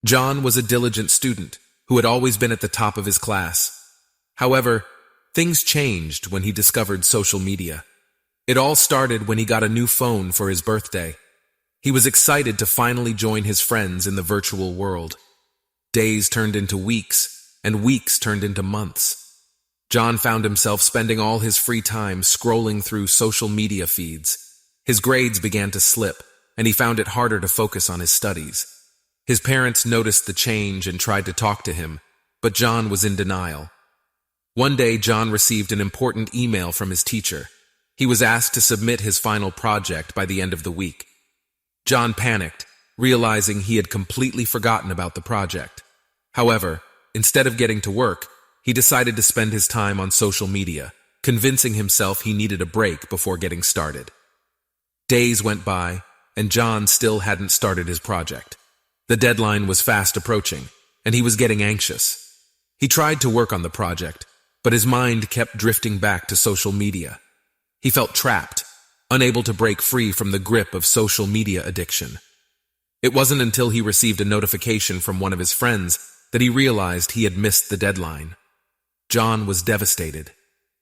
John was a diligent student who had always been at the top of his class. However, things changed when he discovered social media. It all started when he got a new phone for his birthday. He was excited to finally join his friends in the virtual world. Days turned into weeks, and weeks turned into months. John found himself spending all his free time scrolling through social media feeds. His grades began to slip, and he found it harder to focus on his studies. His parents noticed the change and tried to talk to him, but John was in denial. One day, John received an important email from his teacher. He was asked to submit his final project by the end of the week. John panicked, realizing he had completely forgotten about the project. However, instead of getting to work, he decided to spend his time on social media, convincing himself he needed a break before getting started. Days went by, and John still hadn't started his project. The deadline was fast approaching, and he was getting anxious. He tried to work on the project, but his mind kept drifting back to social media. He felt trapped, unable to break free from the grip of social media addiction. It wasn't until he received a notification from one of his friends that he realized he had missed the deadline. John was devastated.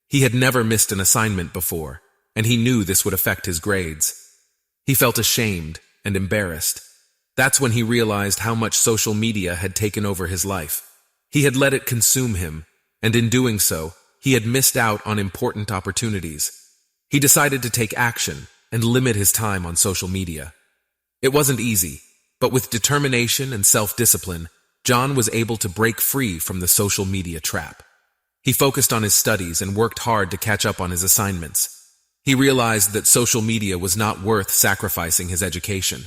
He had never missed an assignment before, and he knew this would affect his grades. He felt ashamed and embarrassed. That's when he realized how much social media had taken over his life. He had let it consume him, and in doing so, he had missed out on important opportunities. He decided to take action and limit his time on social media. It wasn't easy, but with determination and self-discipline, John was able to break free from the social media trap. He focused on his studies and worked hard to catch up on his assignments. He realized that social media was not worth sacrificing his education.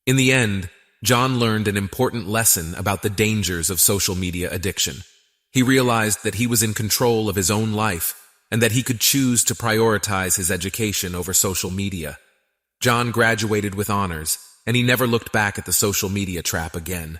In the end, John learned an important lesson about the dangers of social media addiction. He realized that he was in control of his own life and that he could choose to prioritize his education over social media. John graduated with honors, and he never looked back at the social media trap again.